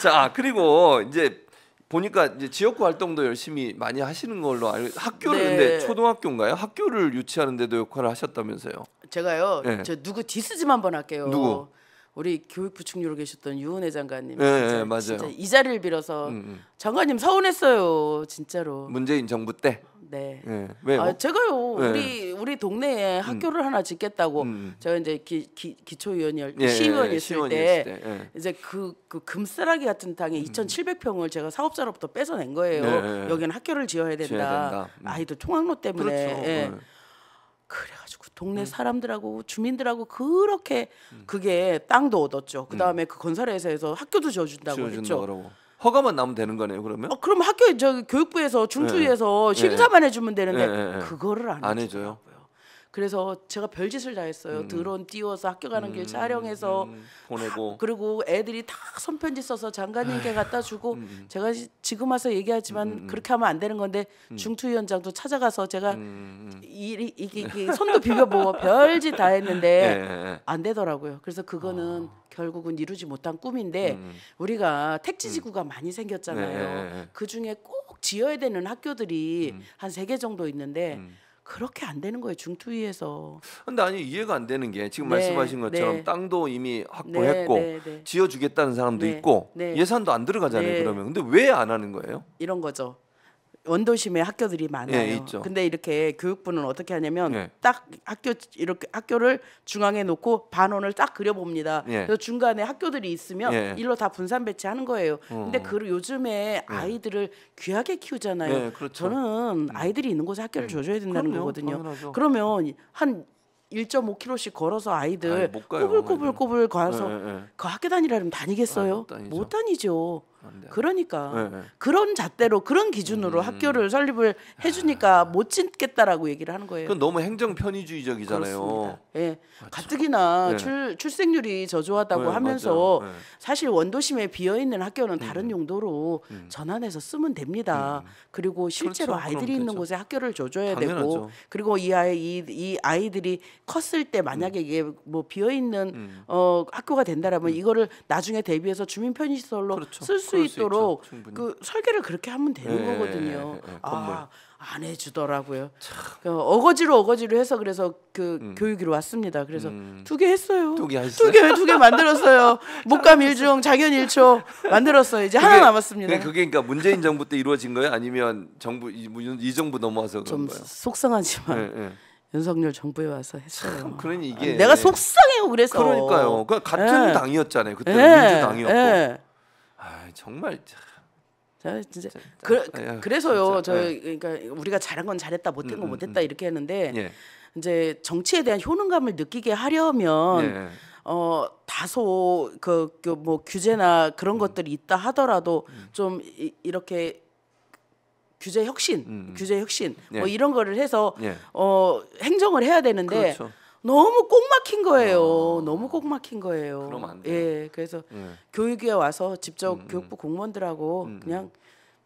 자, 그리고 이제 보니까 이제 지역구 활동도 열심히 많이 하시는 걸로 알고 학교를 네. 근데 초등학교인가요? 학교를 유치하는 데도 역할을 하셨다면서요. 제가요. 네. 저 누구 디스 좀 한번 할게요. 누구? 우리 교육부 충유로 계셨던 유은혜 장관님. 네, 진짜, 맞아요. 진짜 이 자리를 빌어서 장관님 서운했어요. 진짜로. 문재인 정부 때. 네. 네. 왜요? 아, 제가요. 네. 우리 동네에 학교를 하나 짓겠다고 제가 이제 기초위원이었 시의원이었을 시의원이었을 때 때. 이제 그 금싸라기 같은 땅에 2,700평을 제가 사업자로부터 뺏어낸 거예요. 네. 여기는 학교를 지어야 된다. 아이들 통학로 때문에. 그렇죠. 예. 그래가지고 동네 사람들하고 주민들하고 그렇게 그게 땅도 얻었죠. 그 다음에 그 건설회사에서 학교도 지어준다고 했죠. 그러고. 허가만 나면 되는 거네요. 그러면? 그럼 학교 저 교육부에서 중투위에서 심사만 해주면 되는데 그거를 안 해줘요. 해주더라고요. 그래서 제가 별짓을 다 했어요. 드론 띄워서 학교 가는 길 촬영해서 보내고 그리고 애들이 다 손편지 써서 장관님께 갖다 주고 제가 지금 와서 얘기하지만 그렇게 하면 안 되는 건데 중투위원장도 찾아가서 제가 이게 손도 비벼보고 별짓 다 했는데 안 되더라고요. 그래서 그거는 결국은 이루지 못한 꿈인데 우리가 택지지구가 많이 생겼잖아요. 그 중에 꼭 지어야 되는 학교들이 한 3개 정도 있는데 그렇게 안 되는 거예요. 중투위에서. 근데 아니 이해가 안 되는 게 지금 말씀하신 것처럼 땅도 이미 확보했고 지어주겠다는 사람도 있고 예산도 안 들어가잖아요. 그러면 근데 왜 안 하는 거예요? 이런 거죠. 원도심에 학교들이 많아요. 있죠. 근데 이렇게 교육부는 어떻게 하냐면 딱 이렇게 학교를 중앙에 놓고 반원을 딱 그려봅니다. 그래서 중간에 학교들이 있으면 일로 다 분산 배치하는 거예요. 근데 요즘에 아이들을 귀하게 키우잖아요. 그렇죠. 저는 아이들이 있는 곳에 학교를 줘줘야 된다는 거거든요. 당연하죠. 그러면 한 1.5km씩 걸어서 아이들 꼬불꼬불 가서 그 학교 다니라면 다니겠어요? 못 다니죠. 그러니까 그런 잣대로 그런 기준으로 학교를 설립을 해주니까 못 짓겠다라고 얘기를 하는 거예요. 그건 너무 행정 편의주의적이잖아요. 그렇습니다. 가뜩이나 출생률이 저조하다고 하면서 사실 원도심에 비어 있는 학교는 다른 용도로 전환해서 쓰면 됩니다. 그리고 실제로 그렇죠. 아이들이 있는 곳에 학교를 줘줘야 당연하죠. 되고 그리고 이 아이들이 컸을 때 만약에 이게 뭐 비어 있는 학교가 된다라면 이거를 나중에 대비해서 주민 편의시설로 쓸 수 있도록 그 설계를 그렇게 하면 되는 거거든요. 안 해주더라고요. 어거지로 해서 그래서 그 교육위로 왔습니다. 그래서 2개 했어요. 2개 만들었어요. 목감 1중, 장현 1초 만들었어요. 이제 하나 남았습니다. 그게 그러니까 문재인 정부 때 이루어진 거예요? 아니면 정부 이 정부 넘어와서 그런 거예요? 속상하지만 윤석열 정부에 와서 했어요. 그러니 이게 내가 속상해요. 그래서 그러니까요. 같은 당이었잖아요. 그때는 민주당이었고. 정말 진짜 그래서요. 그러니까 우리가 잘한 건 잘했다, 못한 건 못했다 이렇게 했는데 이제 정치에 대한 효능감을 느끼게 하려면 다소 뭐 규제나 그런 것들이 있다 하더라도 좀 이렇게 규제 혁신 뭐 이런 거를 해서 행정을 해야 되는데. 그렇죠. 너무 꼭 막힌 거예요. 너무 꼭 막힌 거예요. 그러면 안 돼요. 그래서 교육위에 와서 직접 교육부 공무원들하고 그냥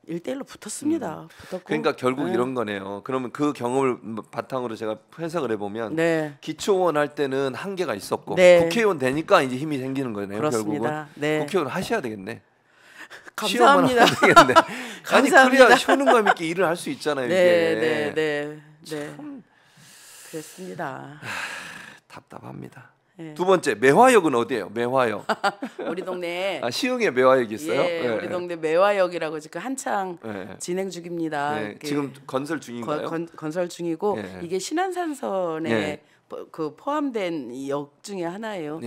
1대1로 붙었습니다. 붙었고. 그러니까 결국 이런 거네요. 그러면 그 경험을 바탕으로 제가 해석을 해보면 기초원 할 때는 한계가 있었고 국회의원 되니까 이제 힘이 생기는 거네요. 그렇습니다. 결국은 국회의원 하셔야 되겠네. 감사합니다. 아니 그래야 효능감 있게 일을 할 수 있잖아요. 네. 그렇습니다. 답답합니다. 두 번째 매화역은 어디예요? 매화역. 우리 동네 시흥에 매화역이 있어요? 우리 동네 매화역이라고 지금 한창 진행 중입니다. 지금 건설 중인가요? 건설 중이고 이게 신안산선에 그 포함된 역 중에 하나예요.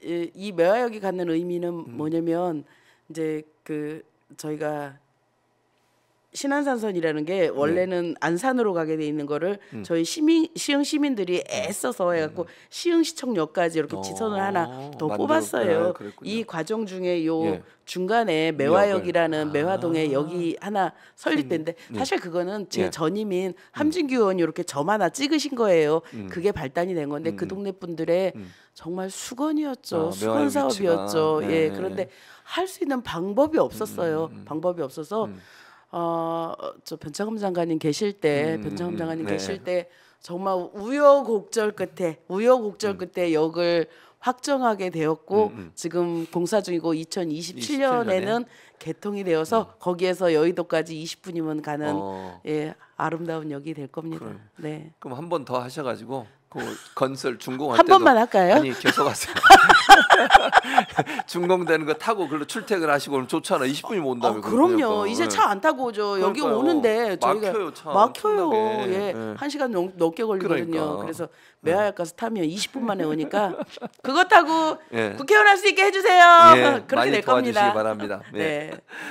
이 매화역이 갖는 의미는 뭐냐면 이제 저희가 신안산선이라는 게 원래는 안산으로 가게 돼 있는 거를 저희 시흥 시민들이 애써서 해갖고 시흥시청역까지 이렇게 지선을 하나 더 뽑았어요. 이 과정 중에 요 중간에 매화역이라는 매화동에 역이 하나 설립된데 사실 그거는 제 전임인 함진규 의원이 이렇게 점 하나 찍으신 거예요. 그게 발단이 된 건데 그 동네 분들의 정말 수건이었죠. 수건 사업이었죠. 그런데 할 수 있는 방법이 없었어요. 방법이 없어서 저 변창흠 장관님 계실 때 정말 우여곡절 끝에 역을 확정하게 되었고 지금 공사 중이고 2027년에는 개통이 되어서 거기에서 여의도까지 20분이면 가는 예, 아름다운 역이 될 겁니다. 네. 그럼 한 번 더 하셔가지고 그 건설 준공할 한 때도 번만 할까요? 아니 계속 하세요. 준공되는 거 타고 글로 출퇴근 하시고 그러면 좋잖아. 20분이 못 온다면. 그럼요. 이제 차 안 타고 오죠. 여기 그러니까요. 오는데 저희가 막혀요, 차. 막혀요. 엄청나게. 예, 예. 1시간 넘게 걸리거든요. 그러니까. 그래서 매화역 가서 타면 20분 만에 오니까 그거 타고 예. 국회의원 할 수 있게 해주세요. 예, 그렇게 많이 될 도와주시기 겁니다. 바랍니다. 예. 네.